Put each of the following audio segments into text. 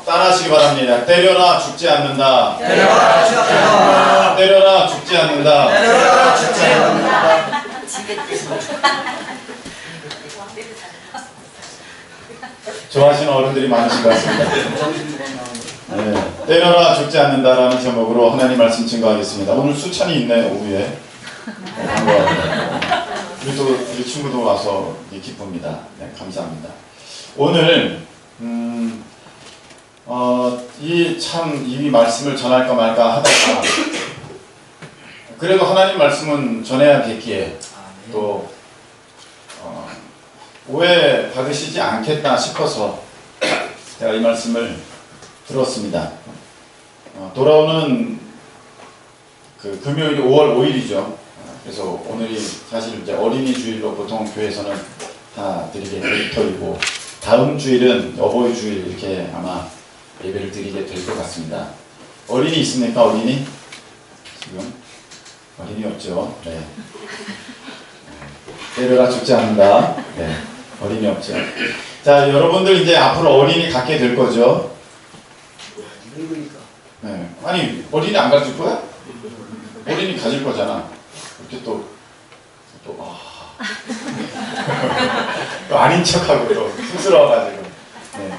따라하시기 바랍니다. 때려라 죽지 않는다. 때려라 죽지 않는다. 때려라 죽지 않는다. 때려라 죽지 않는다. 좋아하시는 어른들이 많으신 것 같습니다. 네, 때려라 죽지 않는다라는 제목으로 하나님 말씀 증거하겠습니다. 오늘 수찬이 있네 오후에. 우리 친구도 와서 기쁩니다. 네, 감사합니다. 오늘 이 말씀을 전할까 말까 하다가 그래도 하나님 말씀은 전해야겠기에 또 오해 받으시지 않겠다 싶어서 제가 이 말씀을 들었습니다. 돌아오는 그 금요일이 5월 5일이죠. 그래서 오늘이 사실 이제 어린이 주일로 보통 교회에서는 다 드리게 될 터이고 다음 주일은 어버이 주일 이렇게 아마 예배를 드리게 될 것 같습니다. 어린이 있습니까? 어린이? 지금? 어린이 없죠? 네. 때려라 죽지 않는다. 네. 어린이 없죠. 자, 여러분들 이제 앞으로 어린이 갖게 될 거죠? 네. 아니, 어린이 안 가질 거야? 어린이 가질 거잖아. 이렇게 또 아닌 척하고 또 쑥스러워가지고. 네.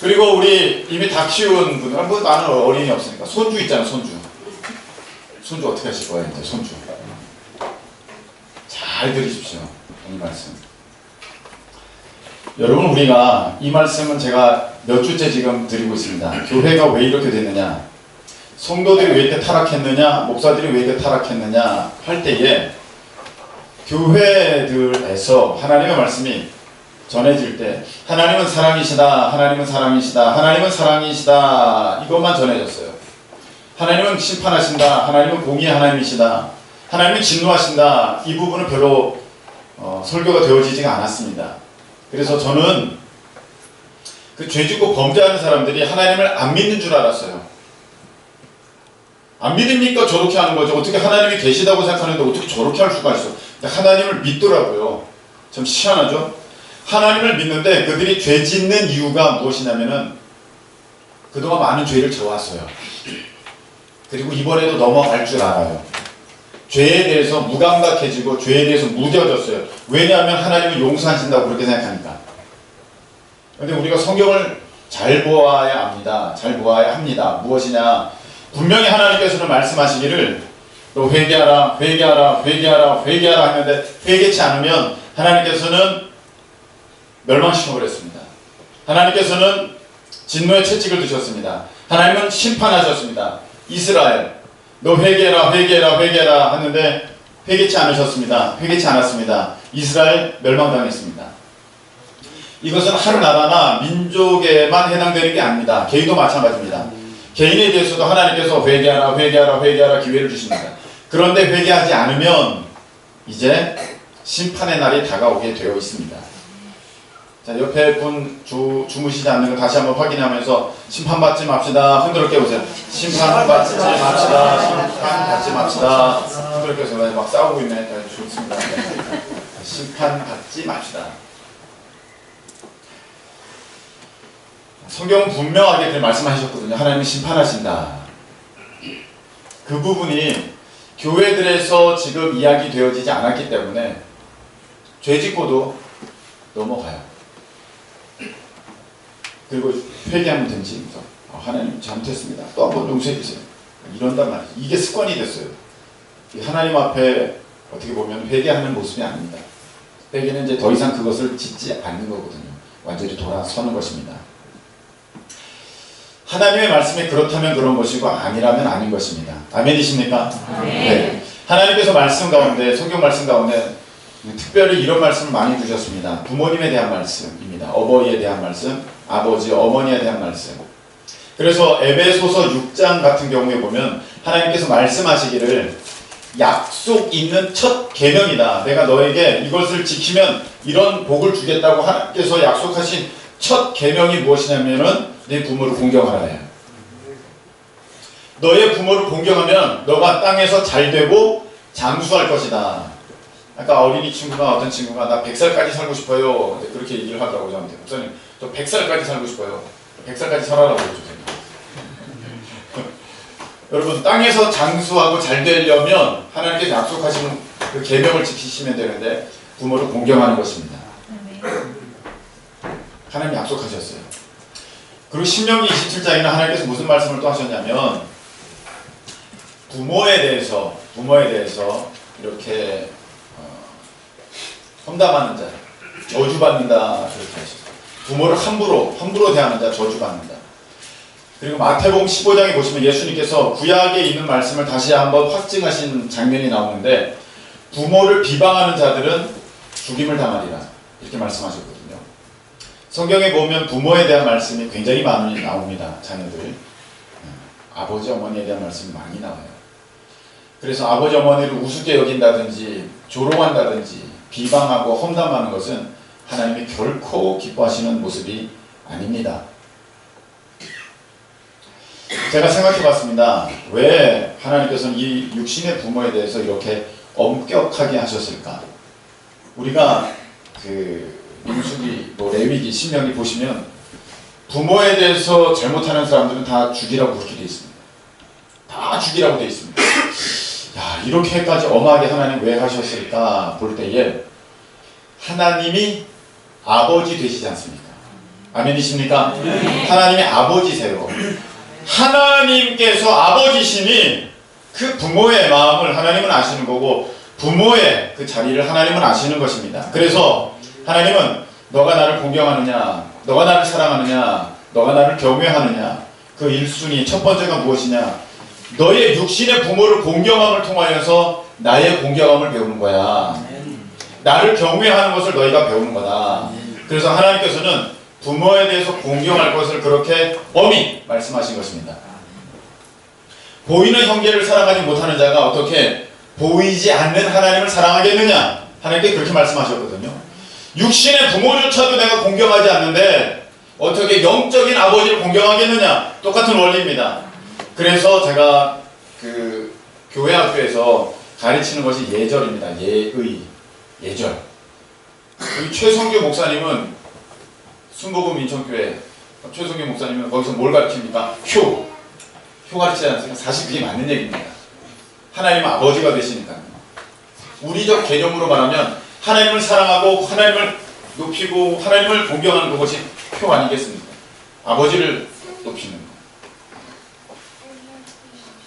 그리고 우리 이미 다 키운 분들, 뭐 나는 어린이 없으니까 손주 있잖아, 손주. 손주 어떻게 하실 거예요, 이제 손주? 잘 들으십시오, 이 말씀. 여러분, 우리가 이 말씀은 제가 몇 주째 지금 드리고 있습니다. 교회가 왜 이렇게 됐느냐, 성도들이 왜 이렇게 타락했느냐, 목사들이 왜 이렇게 타락했느냐 할 때에 교회들에서 하나님의 말씀이 전해질 때 하나님은 사랑이시다, 하나님은 사랑이시다, 하나님은 사랑이시다 이것만 전해졌어요. 하나님은 심판하신다, 하나님은 공의의 하나님이시다, 하나님은 진노하신다, 이 부분은 별로 설교가 되어지지가 않았습니다. 그래서 저는 그 죄짓고 범죄하는 사람들이 하나님을 안 믿는 줄 알았어요. 안 믿으니까 저렇게 하는 거죠. 어떻게 하나님이 계시다고 생각하는데 어떻게 저렇게 할 수가 있어. 하나님을 믿더라고요. 좀 희한하죠? 하나님을 믿는데 그들이 죄 짓는 이유가 무엇이냐면은 그동안 많은 죄를 져왔어요. 그리고 이번에도 넘어갈 줄 알아요. 죄에 대해서 무감각해지고 죄에 대해서 무뎌졌어요. 왜냐하면 하나님은 용서하신다고 그렇게 생각하니까. 그런데 우리가 성경을 잘 보아야 합니다. 잘 보아야 합니다. 무엇이냐? 분명히 하나님께서는 말씀하시기를 너 회개하라, 회개하라, 회개하라, 회개하라 하는데 회개치 않으면 하나님께서는 멸망시켜버렸습니다. 하나님께서는 진노의 채찍을 드셨습니다. 하나님은 심판하셨습니다. 이스라엘, 너 회개해라, 회개해라, 회개해라 하는데 회개치 않으셨습니다. 회개치 않았습니다. 이스라엘 멸망당했습니다. 이것은 한 나라나 민족에만 해당되는 게 아닙니다. 개인도 마찬가지입니다. 개인에 대해서도 하나님께서 회개하라, 회개하라, 회개하라 기회를 주십니다. 그런데 회개하지 않으면 이제 심판의 날이 다가오게 되어 있습니다. 자, 옆에 분 주무시지 않는 거 다시 한번 확인하면서 심판받지 맙시다. 흔들어 깨우세요. 심판받지 맙시다. 심판받지 맙시다. 흔들어 깨우세요. 막 싸우고 있네. 좋습니다. 심판받지 맙시다. 성경은 분명하게 말씀하셨거든요. 하나님은 심판하신다. 그 부분이 교회들에서 지금 이야기되어지지 않았기 때문에 죄짓고도 넘어가요. 그리고 회개하면 된지 하나님 잘못했습니다. 또 한번 용서해 주세요. 이런단 말이에요. 이게 습관이 됐어요. 하나님 앞에 어떻게 보면 회개하는 모습이 아닙니다. 회개는 이제 더 이상 그것을 짓지 않는 거거든요. 완전히 돌아서는 것입니다. 하나님의 말씀이 그렇다면 그런 것이고 아니라면 아닌 것입니다. 아멘이십니까? 네. 하나님께서 말씀 가운데, 성경 말씀 가운데 특별히 이런 말씀을 많이 주셨습니다. 부모님에 대한 말씀입니다. 어버이에 대한 말씀, 아버지, 어머니에 대한 말씀. 그래서 에베소서 6장 같은 경우에 보면 하나님께서 말씀하시기를 약속 있는 첫 계명이다. 내가 너에게 이것을 지키면 이런 복을 주겠다고 하나님께서 약속하신 첫 계명이 무엇이냐면은 네 부모를 공경하라 해요. 너의 부모를 공경하면 너가 땅에서 잘 되고 장수할 것이다. 아까 어린이 친구가 어떤 친구가 나 100살까지 살고 싶어요. 그렇게 얘기를 하더라고요. 저한테. 목사님 저 100살까지 살고 싶어요. 100살까지 살아라고 그러죠. 여러분, 땅에서 장수하고 잘 되려면 하나님께서 약속하신 그 계명을 지키시면 되는데 부모를 공경하는 것입니다. 하나님이 약속하셨어요. 그리고 신명기 27장에는 하나님께서 무슨 말씀을 또 하셨냐면 부모에 대해서 이렇게 험담하는 자 저주받는다 그렇게 하셨어요. 부모를 함부로 대하는 자 저주받는다. 그리고 마태복음 15장에 보시면 예수님께서 구약에 있는 말씀을 다시 한번 확증하신 장면이 나오는데 부모를 비방하는 자들은 죽임을 당하리라 이렇게 말씀하셨거든요. 성경에 보면 부모에 대한 말씀이 굉장히 많이 나옵니다. 자녀들 아버지 어머니에 대한 말씀이 많이 나와요. 그래서 아버지 어머니를 우습게 여긴다든지 조롱한다든지 비방하고 험담하는 것은 하나님이 결코 기뻐하시는 모습이 아닙니다. 제가 생각해 봤습니다. 왜 하나님께서는 이 육신의 부모에 대해서 이렇게 엄격하게 하셨을까? 우리가 민수기, 레위기, 신명기 보시면 부모에 대해서 잘못하는 사람들은 다 죽이라고 그렇게 되어 있습니다. 다 죽이라고 되어 있습니다. 야, 이렇게까지 엄하게 하나님 왜 하셨을까 볼 때에 하나님이 아버지 되시지 않습니까? 아멘이십니까? 네. 하나님이 아버지세요. 하나님께서 아버지시니 그 부모의 마음을 하나님은 아시는 거고 부모의 그 자리를 하나님은 아시는 것입니다. 그래서 하나님은 너가 나를 공경하느냐, 너가 나를 사랑하느냐, 너가 나를 경외하느냐, 그 1순위 첫 번째가 무엇이냐, 너의 육신의 부모를 공경함을 통하여서 나의 공경함을 배우는 거야. 나를 경외하는 것을 너희가 배우는 거다. 그래서 하나님께서는 부모에 대해서 공경할 것을 그렇게 엄히 말씀하신 것입니다. 보이는 형제를 사랑하지 못하는 자가 어떻게 보이지 않는 하나님을 사랑하겠느냐? 하나님께 그렇게 말씀하셨거든요. 육신의 부모조차도 내가 공경하지 않는데 어떻게 영적인 아버지를 공경하겠느냐? 똑같은 원리입니다. 그래서 제가 교회 학교에서 가르치는 것이 예절입니다. 예절. 우리 최성규 목사님은 순복음 인천교회 최성규 목사님은 거기서 뭘 가르칩니까? 효 가르치지 않습니까? 사실 그게 맞는 얘기입니다. 하나님은 아버지가 되시니까요. 우리적 개념으로 말하면 하나님을 사랑하고 하나님을 높이고 하나님을 공경하는 그것이 효 아니겠습니까? 아버지를 높이는 것.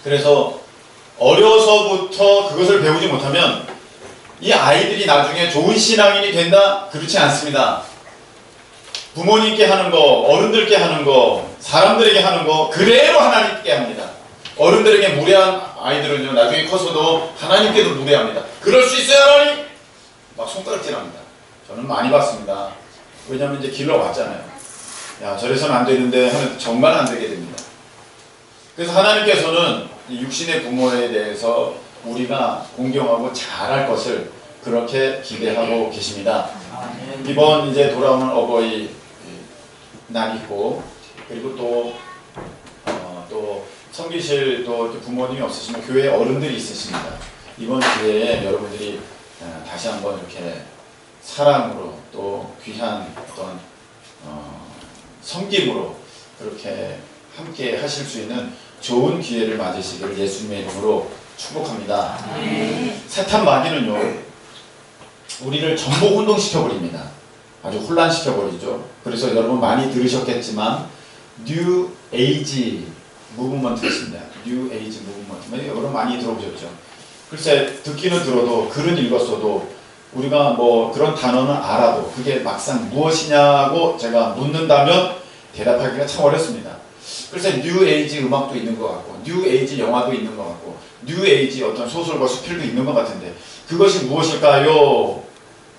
그래서 어려서부터 그것을 배우지 못하면 이 아이들이 나중에 좋은 신앙인이 된다? 그렇지 않습니다. 부모님께 하는 거, 어른들께 하는 거, 사람들에게 하는 거 그대로 하나님께 합니다. 어른들에게 무례한 아이들은요 나중에 커서도 하나님께도 무례합니다. 그럴 수 있어요 하나님? 막 손가락질합니다. 저는 많이 봤습니다. 왜냐하면 이제 길러왔잖아요. 야 저래서는 안 되는데 하면 정말 안 되게 됩니다. 그래서 하나님께서는 이 육신의 부모에 대해서 우리가 공경하고 잘할 것을 그렇게 기대하고 계십니다. 이번 이제 돌아오는 어버이 날 있고 그리고 또 섬기실 또 부모님이 없으시면 교회 어른들이 있으십니다. 이번 기회에 여러분들이 다시 한번 이렇게 사랑으로 또 귀한 어떤 섬김으로 그렇게 함께 하실 수 있는 좋은 기회를 맞으시기를 예수님의 이름으로 축복합니다. 사탄 마귀는요 우리를 전복 운동시켜버립니다. 아주 혼란시켜버리죠. 그래서 여러분 많이 들으셨겠지만 뉴 에이지 무브먼트 있습니다. 뉴 에이지 무브먼트 여러분 많이 들어보셨죠. 글쎄 듣기는 들어도 글은 읽었어도 우리가 뭐 그런 단어는 알아도 그게 막상 무엇이냐고 제가 묻는다면 대답하기가 참 어렵습니다. 글쎄 뉴 에이지 음악도 있는 것 같고 뉴 에이지 영화도 있는 것 같고 뉴 에이지 어떤 소설과 수필도 있는 것 같은데 그것이 무엇일까요?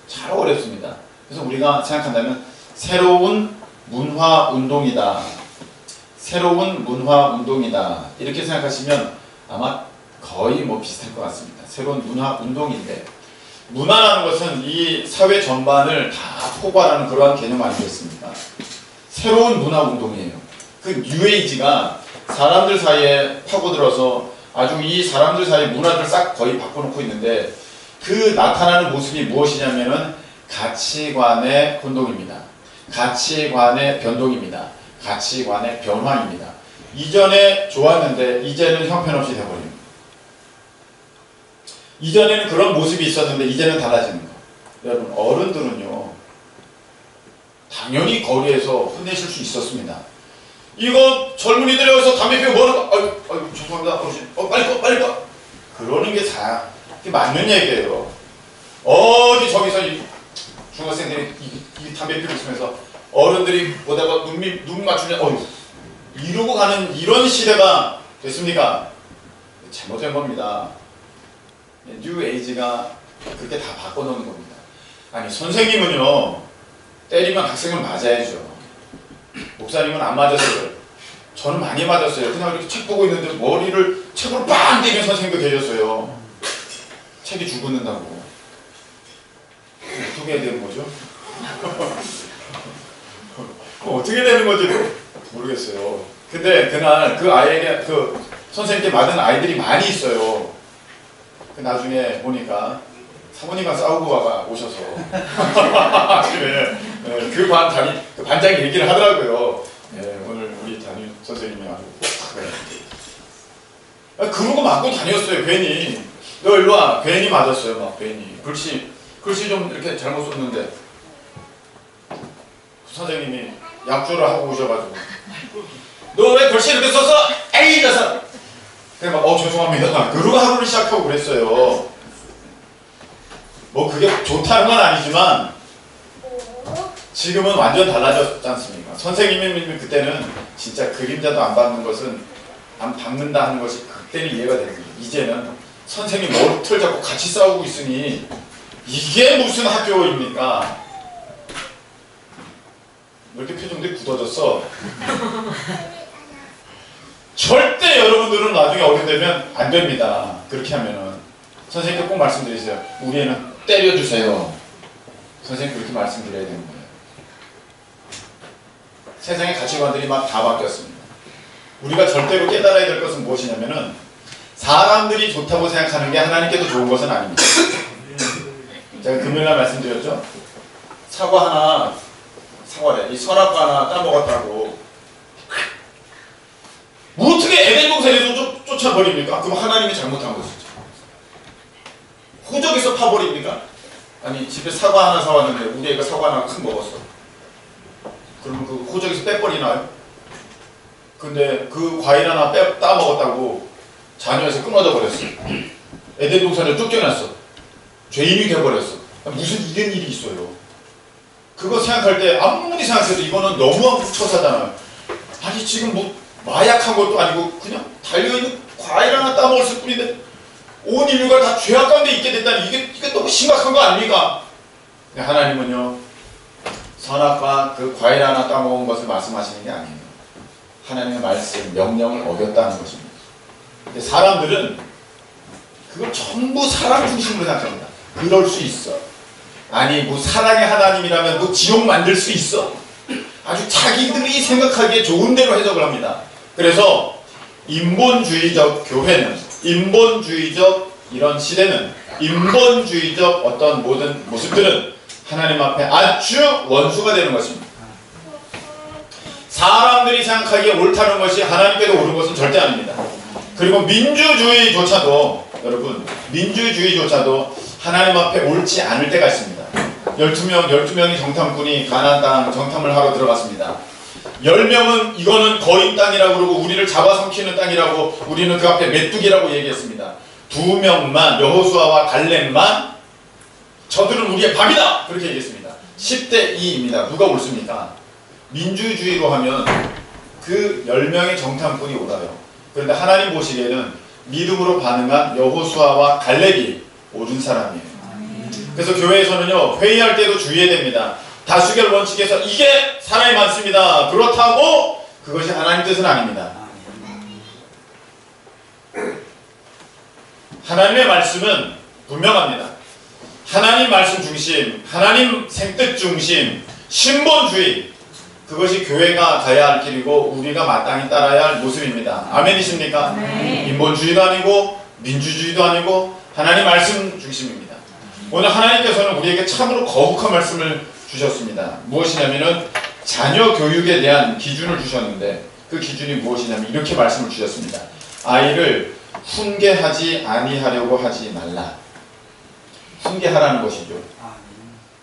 참 어렵습니다. 그래서 우리가 생각한다면 새로운 문화 운동이다. 새로운 문화 운동이다. 이렇게 생각하시면 아마 거의 뭐 비슷할 것 같습니다. 새로운 문화 운동인데 문화라는 것은 이 사회 전반을 다 포괄하는 그러한 개념 아니겠습니까? 새로운 문화 운동이에요. 그 뉴에이지가 사람들 사이에 파고들어서 아주 이 사람들 사이의 문화를 싹 거의 바꿔놓고 있는데 그 나타나는 모습이 무엇이냐면은 가치관의 혼동입니다. 가치관의 변동입니다. 가치관의 변화입니다. 이전에 좋았는데 이제는 형편없이 돼버립니다. 이전에는 그런 모습이 있었는데 이제는 달라지는 거. 여러분, 어른들은요 당연히 거리에서 혼내실 수 있었습니다. 이거 젊은이들이 여기서 담배 피우고 뭐하는 거? 아유 죄송합니다 어르신. 빨리 꺼. 그러는 게 그게 맞는 얘기예요. 어디 저기서 이 중학생들이 이 담배 피우고 있으면서 어른들이 보다가 눈 맞추면 이러고 가는 이런 시대가 됐습니까? 잘못된 겁니다. 뉴 에이지가 그렇게 다 바꿔놓는 겁니다. 아니 선생님은요 때리면 학생을 맞아야죠. 목사님은 안 맞았어요. 저는 많이 맞았어요. 그냥 이렇게 책 보고 있는데 머리를 책으로 빵 때리는 선생님도 계셨어요. 책이 죽었는다고. 어떻게 해야 되는 거죠? 어떻게 되는 건지 모르겠어요. 근데 그날 그 아이에게 그 선생님께 맞은 아이들이 많이 있어요. 나중에 보니까 사모님과 싸우고 오셔서 아침에 그 반장이 얘기를 하더라고요. 오늘 우리 담임 선생님이 아주 그러고 맞고 다녔어요. 괜히 너 일로 와. 괜히 맞았어요. 막 괜히 글씨 좀 이렇게 잘못 썼는데 선생님이 약조를 하고 오셔가지고 너 왜 글씨 이렇게 썼어? 에이 이 녀석! 그래 막 죄송합니다. 그러고 하루를 시작하고 그랬어요. 뭐 그게 좋다는 건 아니지만 지금은 완전 달라졌지 않습니까? 선생님이 그때는 진짜 그림자도 안 박는다 하는 것이 그때는 이해가 되는 거예요. 이제는 선생님 머리털 잡고 같이 싸우고 있으니 이게 무슨 학교입니까? 왜 이렇게 표정들이 굳어졌어? 절대 여러분들은 나중에 어른이 되면 안 됩니다. 그렇게 하면은 선생님께 꼭 말씀드리세요. 우리 애는 때려주세요. 선생님 그렇게 말씀드려야 되는 거예요. 세상의 가치관들이 막 다 바뀌었습니다. 우리가 절대로 깨달아야 될 것은 무엇이냐면은 사람들이 좋다고 생각하는 게 하나님께도 좋은 것은 아닙니다. 제가 금요일날 말씀드렸죠? 사과래. 이 선악과 하나 따먹었다고. 뭐 어떻게 에덴 동산에서 쫓아버립니까? 그럼 하나님이 잘못한 것이죠. 호적에서 파버립니까? 아니 집에 사과 하나 사왔는데 우리 애가 사과 하나 큰 먹었어. 그러면 그 호적에서 빼버리나요? 근데 그 과일 하나 따먹었다고 자녀에서 끊어져 버렸어. 에덴 동산에 쫓겨났어. 죄인이 돼버렸어. 무슨 이런 일이 있어요. 그거 생각할 때 아무리 생각해도 이거는 너무한 처사잖아요. 아니 지금 뭐 마약한 것도 아니고 그냥 달려있는 과일 하나 따먹었을 뿐인데 온 인류가 다 죄악 가운데 있게 됐다니 이게 너무 심각한 거 아닙니까? 하나님은요 선악과 그 과일 하나 따먹은 것을 말씀하시는 게 아니에요. 하나님의 말씀, 명령을 어겼다는 것입니다. 근데 사람들은 그걸 전부 사람 중심으로 생각합니다. 그럴 수 있어. 아니 뭐 사랑의 하나님이라면 뭐 지옥 만들 수 있어. 아주 자기들이 생각하기에 좋은 대로 해석을 합니다. 그래서 인본주의적 교회는 인본주의적 이런 시대는 인본주의적 어떤 모든 모습들은 하나님 앞에 아주 원수가 되는 것입니다. 사람들이 생각하기에 옳다는 것이 하나님께도 옳은 것은 절대 아닙니다. 그리고 민주주의조차도 여러분 민주주의조차도 하나님 앞에 옳지 않을 때가 있습니다. 12명이 정탐꾼이 가나안 땅 정탐을 하러 들어갔습니다. 10명은 이거는 거인 땅이라고 그러고 우리를 잡아삼키는 땅이라고 우리는 그 앞에 메뚜기라고 얘기했습니다. 2명만 여호수아와 갈렙만 저들은 우리의 밥이다 그렇게 얘기했습니다. 10대 2입니다. 누가 옳습니까? 민주주의로 하면 그 10명의 정탐꾼이 옳아요. 그런데 하나님 보시기에는 믿음으로 반응한 여호수아와 갈렙이 옳은 사람이에요. 그래서 교회에서는요 회의할 때도 주의해야 됩니다. 다수결 원칙에서 이게 사람이 많습니다. 그렇다고 그것이 하나님 뜻은 아닙니다. 하나님의 말씀은 분명합니다. 하나님 말씀 중심, 하나님 생뜻 중심, 신본주의 그것이 교회가 가야 할 길이고 우리가 마땅히 따라야 할 모습입니다. 아멘이십니까? 네. 인본주의도 아니고 민주주의도 아니고 하나님 말씀 중심입니다. 오늘 하나님께서는 우리에게 참으로 거룩한 말씀을 주셨습니다. 무엇이냐면은 자녀 교육에 대한 기준을 주셨는데 그 기준이 무엇이냐면 이렇게 말씀을 주셨습니다. 아이를 훈계하지 아니하려고 하지 말라. 훈계하라는 것이죠.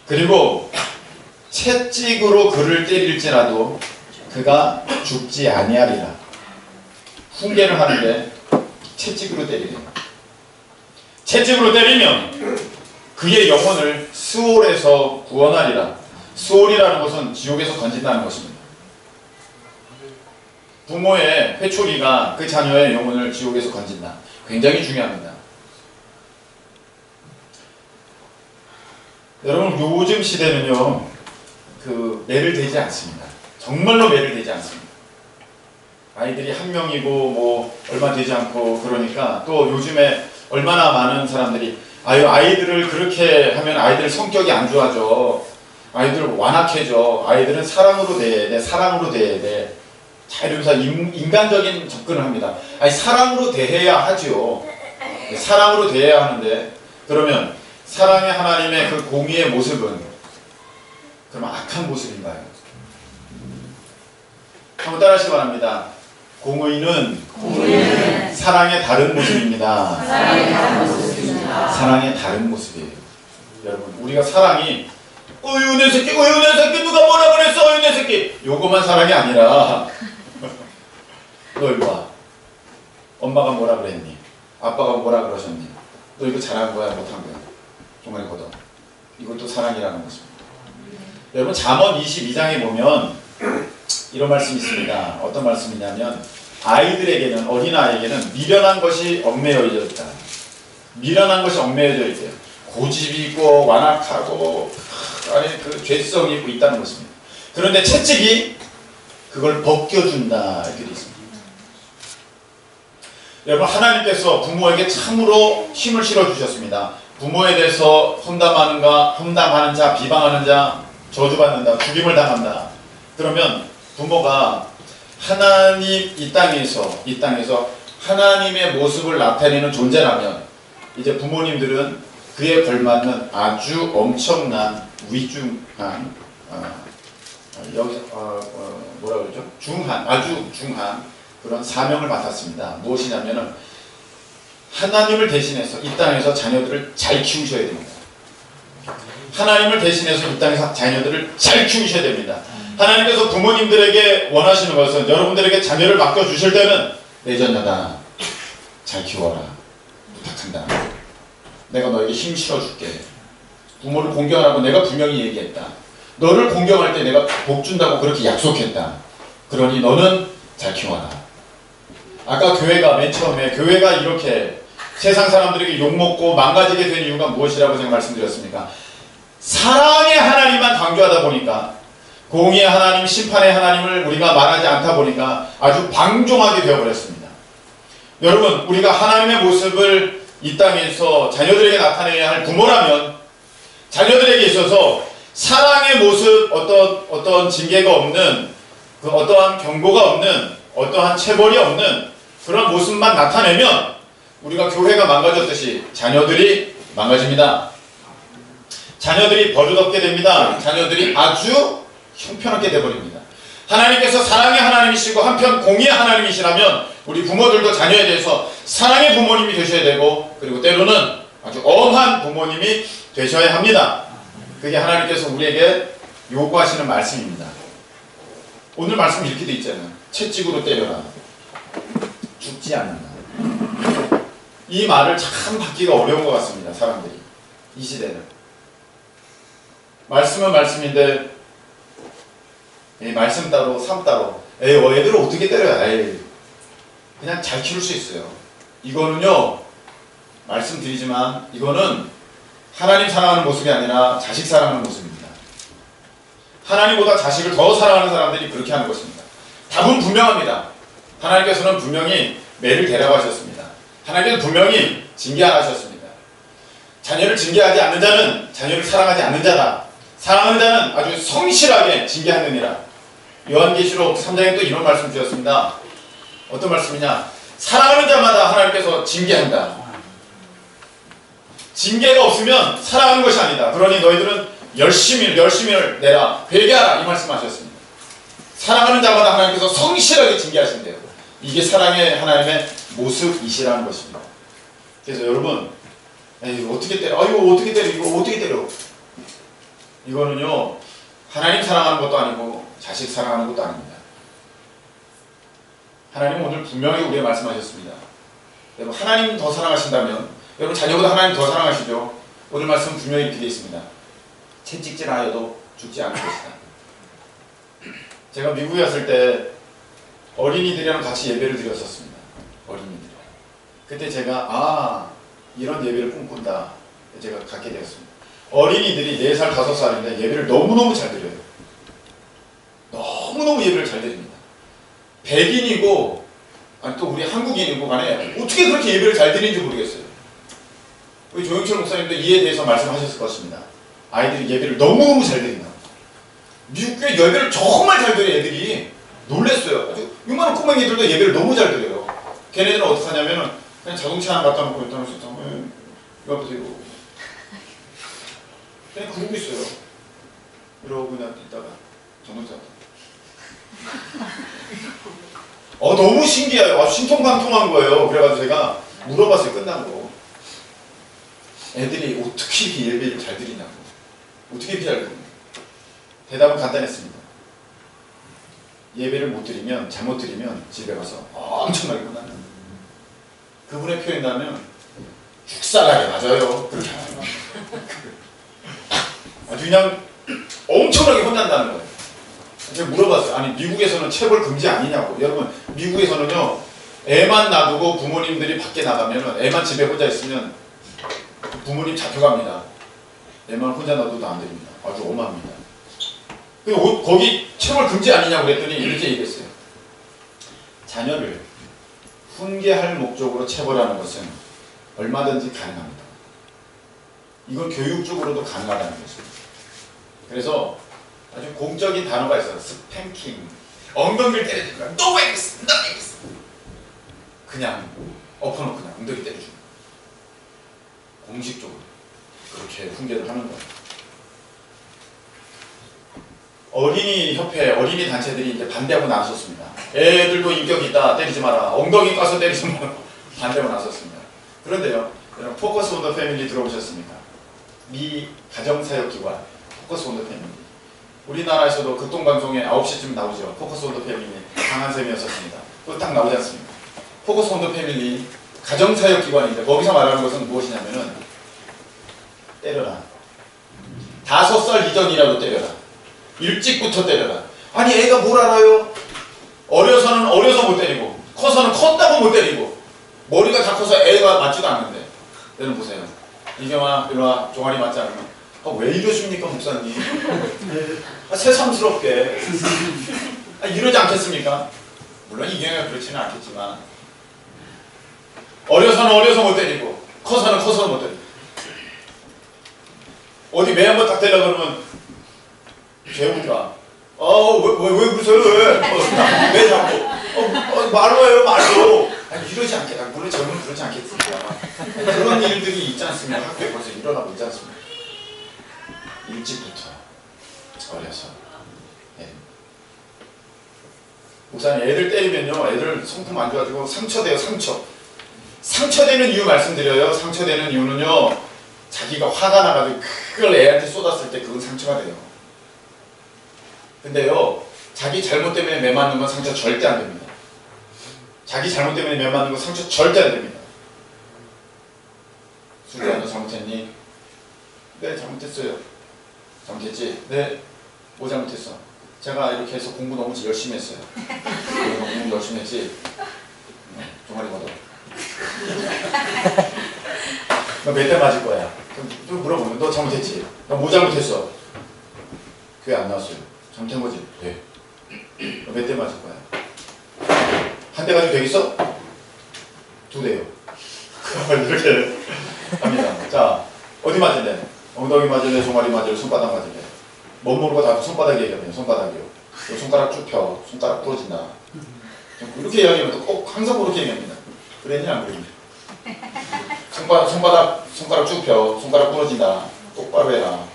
그리고 채찍으로 그를 때릴지라도 그가 죽지 아니하리라. 훈계를 하는데 채찍으로 때리래요. 채찍으로 때리면 그의 영혼을 스올에서 구원하리라. 스올이라는 것은 지옥에서 건진다는 것입니다. 부모의 회초리가 그 자녀의 영혼을 지옥에서 건진다. 굉장히 중요합니다. 여러분, 요즘 시대는요, 매를 대지 않습니다. 정말로 매를 대지 않습니다. 아이들이 한 명이고 뭐 얼마 되지 않고 그러니까 또 요즘에 얼마나 많은 사람들이 아이들을 그렇게 하면 아이들 성격이 안 좋아져. 아이들 완악해져. 아이들은 사랑으로 대해야 돼. 사랑으로 대해야 돼. 자, 이러면서 인간적인 접근을 합니다. 사랑으로 대해야 하죠. 사랑으로 대해야 하는데 그러면 사랑의 하나님의 그 공의의 모습은 그럼 악한 모습인가요? 한번 따라하시기 바랍니다. 공의는 사랑의 다른 모습입니다. 사랑의 다른 모습이에요. 여러분, 우리가 사랑이 어유 내 새끼, 어유 내 새끼, 누가 뭐라 그랬어, 어유 내 새끼, 요거만 사랑이 아니라 너 이리 와. 엄마가 뭐라 그랬니? 아빠가 뭐라 그러셨니? 너 이거 잘한 거야, 못한 거야? 종아리 걷어. 이것도 사랑이라는 것입니다. 여러분, 잠언 22장에 보면 이런 말씀이 있습니다. 어떤 말씀이냐면 아이들에게는, 어린아이에게는 미련한 것이 얽매여져 있다. 미련한 것이 얽매여져 있대요. 고집이 있고 완악하고 안에 그 죄성이 있고 있다는 것입니다. 그런데 채찍이 그걸 벗겨준다 이렇게 되어 있습니다. 여러분, 하나님께서 부모에게 참으로 힘을 실어주셨습니다. 부모에 대해서 험담하는 자, 비방하는 자, 저주받는다, 죽임을 당한다. 그러면 부모가 하나님 이 땅에서 하나님의 모습을 나타내는 존재라면 이제 부모님들은 그에 걸맞는 아주 엄청난 위중한 뭐라 그러죠? 아주 중한 그런 사명을 맡았습니다. 무엇이냐면은 하나님을 대신해서 이 땅에서 자녀들을 잘 키우셔야 됩니다. 하나님을 대신해서 이 땅에서 자녀들을 잘 키우셔야 됩니다. 하나님께서 부모님들에게 원하시는 것은 여러분들에게 자녀를 맡겨주실 때는 내 자녀다, 잘 키워라, 부탁한다. 내가 너에게 힘 실어줄게. 부모를 공경하라고 내가 분명히 얘기했다. 너를 공경할 때 내가 복 준다고 그렇게 약속했다. 그러니 너는 잘 키워라. 아까 교회가 맨 처음에 교회가 이렇게 세상 사람들에게 욕먹고 망가지게 된 이유가 무엇이라고 제가 말씀드렸습니까? 사랑의 하나님만 강조하다 보니까, 공의의 하나님, 심판의 하나님을 우리가 말하지 않다 보니까 아주 방종하게 되어버렸습니다. 여러분, 우리가 하나님의 모습을 이 땅에서 자녀들에게 나타내야 할 부모라면 자녀들에게 있어서 사랑의 모습, 어떤 징계가 없는, 어떠한 경고가 없는, 어떠한 체벌이 없는 그런 모습만 나타내면 우리가 교회가 망가졌듯이 자녀들이 망가집니다. 자녀들이 버릇없게 됩니다. 자녀들이 아주 형편없게 되어버립니다. 하나님께서 사랑의 하나님이시고 한편 공의의 하나님이시라면 우리 부모들도 자녀에 대해서 사랑의 부모님이 되셔야 되고, 그리고 때로는 아주 엄한 부모님이 되셔야 합니다. 그게 하나님께서 우리에게 요구하시는 말씀입니다. 오늘 말씀 이렇게 돼 있잖아요. 채찍으로 때려라, 죽지 않는다. 이 말을 참 받기가 어려운 것 같습니다. 사람들이 이 시대는. 말씀은 말씀인데 말씀 따로 삶 따로. 애들을 어떻게 때려야 그냥 잘 키울 수 있어요. 이거는요, 말씀드리지만 이거는 하나님 사랑하는 모습이 아니라 자식 사랑하는 모습입니다. 하나님보다 자식을 더 사랑하는 사람들이 그렇게 하는 것입니다. 답은 분명합니다. 하나님께서는 분명히 매를 대라고 하셨습니다. 하나님께서는 분명히 징계 안 하셨습니다. 자녀를 징계하지 않는 자는 자녀를 사랑하지 않는 자다. 사랑하는 자는 아주 성실하게 징계하느니라. 요한계시록 3장에 또 이런 말씀 주셨습니다. 어떤 말씀이냐? 사랑하는 자마다 하나님께서 징계한다. 징계가 없으면 사랑하는 것이 아니다. 그러니 너희들은 열심히 내라, 회개하라, 이 말씀하셨습니다. 사랑하는 자마다 하나님께서 성실하게 징계하신대요. 이게 사랑의 하나님의 모습이시라는 것입니다. 그래서 여러분, 이거 어떻게 때려? 이거 어떻게 때려? 이거 어떻게 때려? 이거는요, 하나님 사랑하는 것도 아니고 자식 사랑하는 것도 아닙니다. 하나님은 오늘 분명히 우리에게 말씀하셨습니다. 여러분, 하나님 더 사랑하신다면, 여러분 자녀보다 하나님 더 사랑하시죠? 오늘 말씀 분명히 이렇게 되어 있습니다. 채찍질하여도 죽지 않을 것이다. 제가 미국에 왔을 때 어린이들이랑 같이 예배를 드렸었습니다. 어린이들. 그때 제가 이런 예배를 꿈꾼다. 제가 갖게 되었습니다. 어린이들이 4살, 5살인데 예배를 너무너무 잘 드려요. 너무너무 예배를 잘 드립니다. 백인이고 또 우리 한국인이고 간에 어떻게 그렇게 예배를 잘 드리는지 모르겠어요. 우리 조영철 목사님도 이에 대해서 말씀하셨을 것입니다. 아이들이 예배를 너무너무 잘 드린다. 미국 교회 예배를 정말 잘 드려요. 애들이 놀랬어요. 아주 요만한 꼬맹이들도 예배를 너무 잘 드려요. 걔네들은 어떻게 하냐면은 그냥 자동차 하나 갖다 놓고 일단 이거 앞에서 이러고 그냥 그러고 있어요. 이러고 그냥 있다가 자동차 너무 신기해요. 신통방통한 거예요. 그래가지고 제가 물어봤어요. 끝나고 애들이 어떻게 이렇게 예배를 잘 드리냐고, 어떻게 이렇게 잘 드리냐고. 대답은 간단했습니다. 예배를 못 드리면, 잘못 드리면 집에 가서 엄청나게 혼난다. 그분의 표현이라면 죽살나게 맞아요. 그렇게 하면 아주 그냥 엄청나게 혼난다는 거예요. 제가 물어봤어요. 아니 미국에서는 체벌 금지 아니냐고. 여러분 미국에서는요, 애만 놔두고 부모님들이 밖에 나가면은, 애만 집에 혼자 있으면 부모님 잡혀갑니다. 애만 혼자 놔둬도 안 됩니다. 아주 엄합니다. 거기 체벌 금지 아니냐고 그랬더니 이렇게 얘기했어요. 자녀를 훈계할 목적으로 체벌하는 것은 얼마든지 가능합니다. 이건 교육적으로도 가능하다는 것입니다. 그래서 아주 공적인 단어가 있어요. 스팽킹. 엉덩이를 때려주는 거야. 너 왜 그랬어? 너 왜 그랬어? 그냥 엎어놓고 그냥 엉덩이 때려주는 거야. 공식적으로 그렇게 훈계를 하는 거예요. 어린이 협회, 어린이 단체들이 이제 반대하고 나섰습니다. 애들도 인격이 있다. 때리지 마라. 엉덩이 까서 때리지 마라. 반대하고 나섰습니다. 그런데요, 여러분 포커스 온 더 패밀리 들어보셨습니까? 미 가정사역기관 포커스 온 더 패밀리. 우리나라에서도 극동방송에 9시쯤 나오죠. 포커스 온 더 패밀리 강한샘이었었습니다. 그거 딱 나오지 않습니까? 포커스 온 더 패밀리 가정사역기관인데 거기서 말하는 것은 무엇이냐면은 때려라. 5살 이전이라도 때려라. 일찍부터 때려라. 아니 애가 뭘 알아요? 어려서는 어려서 못 때리고 커서는 컸다고 못 때리고 머리가 다 커서 애가 맞지도 않는데. 여러분 보세요. 이경아 일로와. 종아리 맞지 않으면 왜 이러십니까 목사님? 새삼스럽게 이러지 않겠습니까? 물론 이경아가 그렇지는 않겠지만 어려서는 어려서 못 때리고 커서는 커서 못 때리고 어디 매 한번 딱 때리려고 그러면 죄우니까 왜 그러세요? 왜 자꾸 말로 해요 말로. 이러지 않겠다. 물론 저는 그러지 않겠습니다. 그런 일들이 있지 않습니까? 학교에 벌써 일어나고 있지 않습니까? 일찍부터 어려서. 목사님 애들 때리면요, 애들 성품 안 좋아지고 상처돼요. 상처되는 이유 말씀드려요. 상처되는 이유는요, 자기가 화가 나가지고 그걸 애한테 쏟았을 때 그건 상처가 돼요. 근데요, 자기 잘못 때문에 매 맞는 건 상처 절대 안 됩니다. 자기 잘못 때문에 매 맞는 건 상처 절대 안 됩니다. 수리야, 너 잘못했니? 네, 잘못했어요. 잘못했지? 네, 뭐 잘못했어? 제가 이렇게 해서 공부 너무 열심히 했어요. 공부 열심히 했지? 종아리 걷어. 너 몇 대 맞을 거야? 좀 물어보면 너 잘못했지? 너 뭐 잘못했어? 교회 안 나왔어요. 잘못한 거지? 네. 너 몇 대 맞을 거야? 한 대 가지고 되겠어? 2대요. 이렇게 합니다. 자, 어디 맞을래? 엉덩이 맞을래? 종아리 맞을래? 손바닥 맞을래? 멋모르고 다 손바닥 얘기하면 손바닥이요. 손가락 쭉 펴. 손가락 부러진다. 이렇게 이야기하면 꼭 항상 그렇게 얘기합니다. 그랬니 안 그랬니? 손가락 쭉 펴. 손가락 부러진다. 똑바로 해라.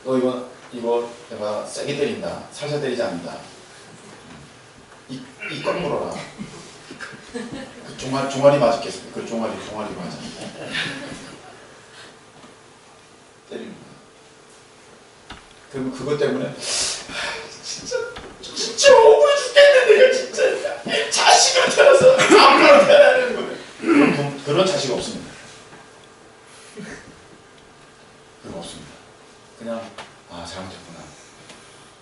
너 이거 내가 세게 때린다. 살살 때리지 않는다. 이껏 물어라. 그 종아리 맞았겠습니까? 그 종아리 맞아. 때리는 거야. 그러면 그것 때문에 진짜 억울해 죽겠네. 내가 진짜 자식을 태어나서 아무나 태어나야 되는 거네. 그런 자식 없습니다. 그런 거 없습니다. 그냥 잘못했구나.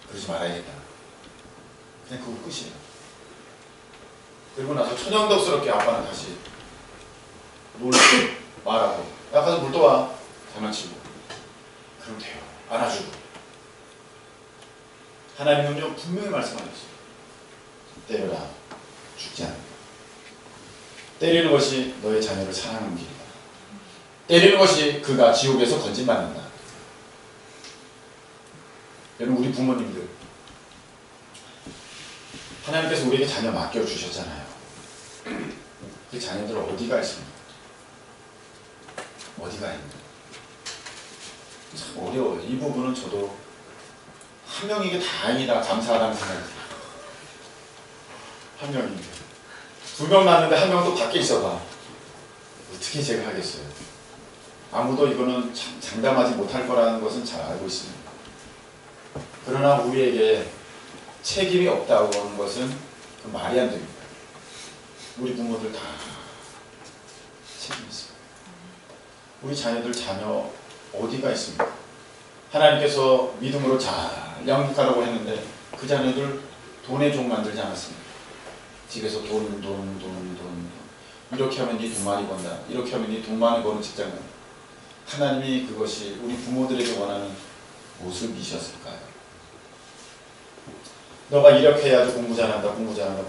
그러지 말아야겠다. 그냥 그거 끝이에요. 그리고 나서 천연덕스럽게 아빠는 다시 놀고 말하고 야 가서 물 떠와. 장난치고 그럼 돼요. 안아주고. 하나님은요 분명히 말씀하셨어요. 때려라. 죽지 않는다. 때리는 것이 너의 자녀를 사랑하는 길이다. 때리는 것이 그가 지옥에서 건진받는다. 여러분 우리 부모님들 하나님께서 우리에게 자녀 맡겨주셨잖아요. 그 자녀들 어디가 있습니까? 어디가 있는가? 참 어려워요. 이 부분은 저도 한 명이게 다행이다 감사하다는 생각이 들어요. 한 명인데 2명 낳는데 한 명은 또 밖에 있어봐. 어떻게 제가 하겠어요. 아무도 이거는 장담하지 못할 거라는 것은 잘 알고 있습니다. 그러나 우리에게 책임이 없다고 하는 것은 그 말이 안 됩니다. 우리 부모들 다 책임이 있습니다. 우리 자녀 어디가 있습니까? 하나님께서 믿음으로 잘 양육하라고 했는데 그 자녀들 돈의 종 만들지 않았습니다. 집에서 돈 이렇게 하면 네 돈 많이 번다. 이렇게 하면 네 돈 많이 버는 직장은 하나님이 그것이 우리 부모들에게 원하는 모습이셨을까요? 너가 이렇게 해야지 공부 잘한다. 공부.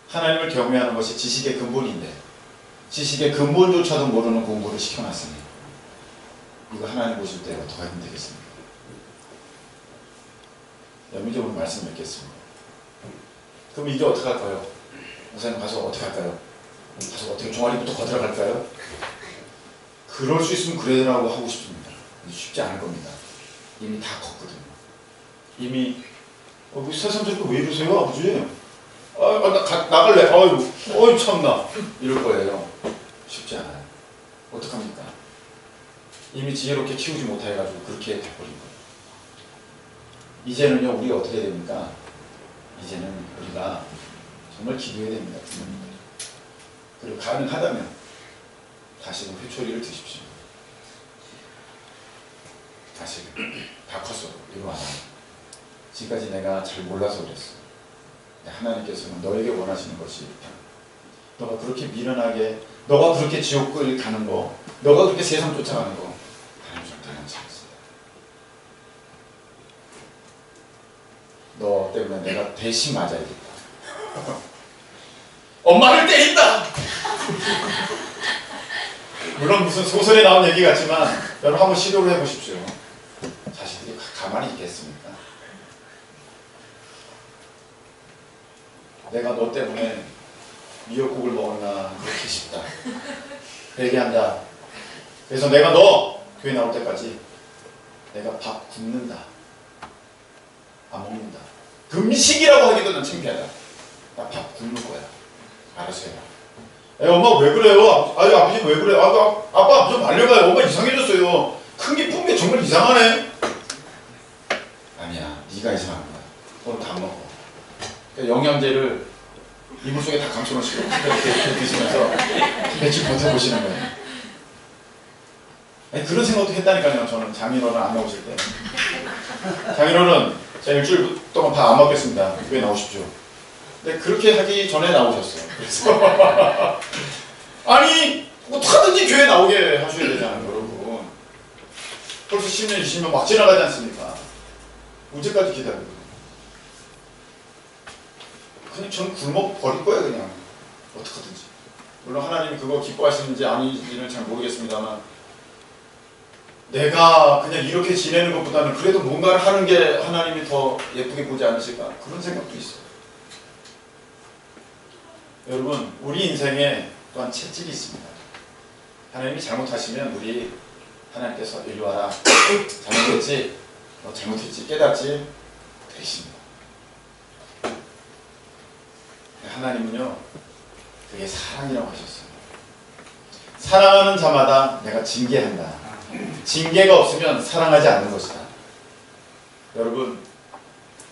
하나님을 경외하는 것이 지식의 근본인데 지식의 근본조차도 모르는 공부를 시켜놨으니 이거 하나님 보실 때 어떻게 하면 되겠습니까? 여러분 오늘 말씀 맺겠습니다. 그럼 이제 어떻게 할까요? 목사님 가서 어떻게 할까요? 가서 어떻게 종아리부터 거들어 갈까요? 그럴 수 있으면 그래라고 하고 싶습니다. 쉽지 않을 겁니다. 이미 다 컸거든요. 이미 새삼스럽게 왜 이러세요 아버지? 나갈래. 어이 참나 이럴 거예요. 쉽지 않아요. 어떡합니까? 이미 지혜롭게 키우지 못해가지고 그렇게 돼버린 거예요. 이제는요 우리가 어떻게 됩니까? 이제는 우리가 정말 기도해야 됩니다. 부모님들. 그리고 가능하다면 다시금 회초리를 드십시오. 다시 다 컸어. 이거 안 해. 지금까지 내가 잘 몰라서 그랬어. 하나님께서는 너에게 원하시는 것이 너가 그렇게 미련하게 너가 그렇게 지옥을 가는 거 너가 그렇게 세상 쫓아가는 거 하나님 절대 안 하시겠어요. 너 때문에 내가 대신 맞아야겠다. 엄마를 때린다. 물론 무슨 소설에 나온 얘기 같지만 여러분 한번 시도를 해보십시오. 자식들이 가만히 있겠습니까? 내가 너 때문에 미역국을 먹었나 그렇게 싶다. 회개한다. 그래서 내가 너 교회 나올 때까지 내가 밥 굶는다. 안 먹는다. 금식이라고 하기도 난 창피하다. 나 밥 굶는 거야. 알아서 해라. 엄마 왜 그래요? 아버지 왜 그래요? 아빠 좀 말려봐요. 엄마 이상해졌어요. 큰 게 뿜게 정말 이상하네. 아니야. 네가 이상한 거야. 오늘 다 먹어. 영양제를 이불 속에 다 감춰놓으시고 이렇게 드시면서 배치 버텨보시는 거예요. 아니, 그런 생각도 했다니까요. 저는 장인어른 안 나오실 때. 장인어른 제가 일주일 동안 밥 안 먹겠습니다. 왜 나오십시오? 근데 그렇게 하기 전에 나오셨어요. 그래서 아니 어떻게든지 교회 나오게 하셔야 되잖아요. 여러분. 벌써 10년, 20년 막 지나가지 않습니까? 언제까지 기다리고. 그냥 저는 굶어 버릴 거예요. 그냥 어떻게든지. 물론 하나님이 그거 기뻐하시는지 아닌지는 잘 모르겠습니다만 내가 그냥 이렇게 지내는 것보다는 그래도 뭔가를 하는 게 하나님이 더 예쁘게 보지 않으실까 그런 생각도 있어요. 여러분 우리 인생에 또한 채찍이 있습니다. 하나님이 잘못하시면 우리 하나님께서 이리 와라. 잘못했지? 너 잘못했지? 깨닫지? 대신 하나님은요, 그게 사랑이라고 하셨어요. 사랑하는 자마다 내가 징계한다. 징계가 없으면 사랑하지 않는 것이다. 여러분,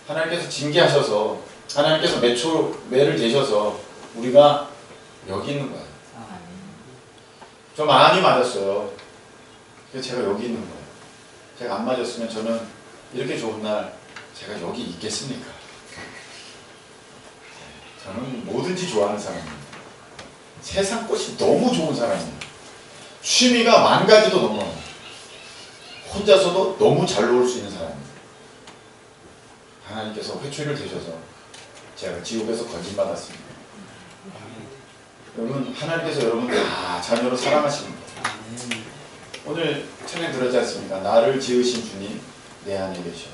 하나님께서 징계하셔서, 하나님께서 매를 대셔서 우리가 여기 있는 거예요. 저 많이 맞았어요. 그래서 제가 여기 있는 거예요. 제가 안 맞았으면 저는 이렇게 좋은 날 제가 여기 있겠습니까? 저는 뭐든지 좋아하는 사람입니다. 세상 것이 너무 좋은 사람이에요. 취미가 10,000가지도 넘어요. 혼자서도 너무 잘 놀 수 있는 사람입니다. 하나님께서 회초리를 대셔서 제가 지옥에서 건진받았습니다. 여러분, 하나님께서 여러분 다 자녀로 사랑하십니다. 오늘 찬양 들었지 않습니까? 나를 지으신 주님 내 안에 계셔.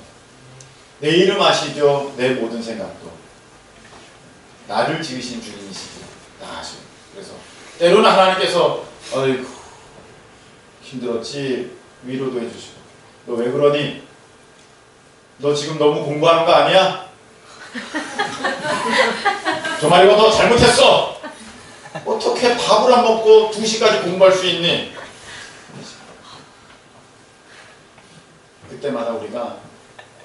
내 이름 아시죠? 내 모든 생각도. 나를 지으신 주님이시죠. 다 아시죠. 그래서 때로는 하나님께서 어이구 힘들었지 위로도 해주시고, 너 왜 그러니? 너 지금 너무 공부하는 거 아니야? 정말 이거 너 잘못했어. 어떻게 밥을 안 먹고 2시까지 공부할 수 있니? 그때마다 우리가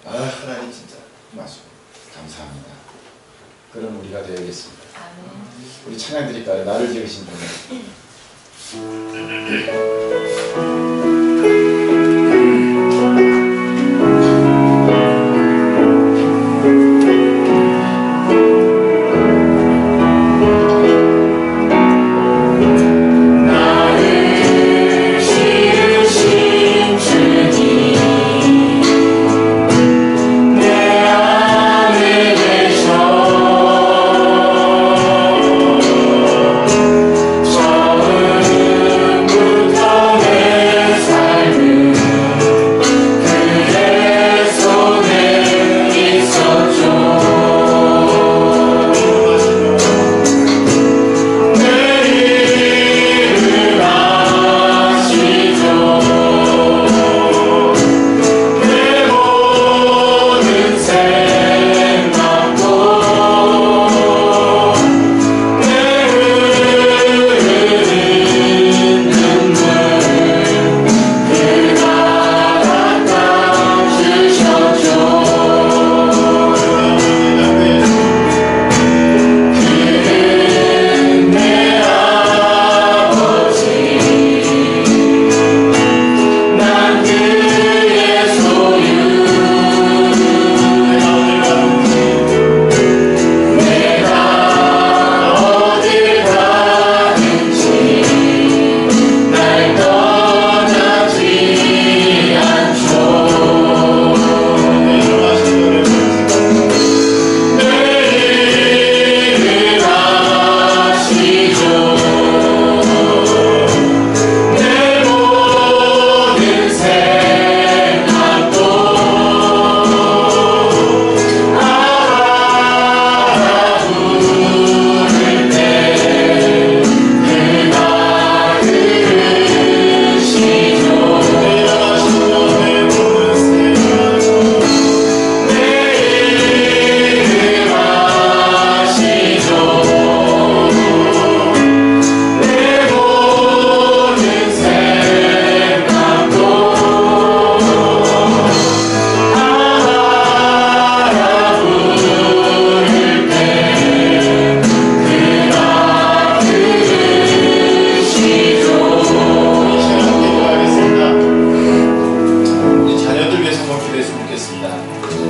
하나님 진짜 맞아, 감사합니다. 그런 우리가 되어야겠습니다. 우리 찬양 드릴까요? 나를 지으신 분.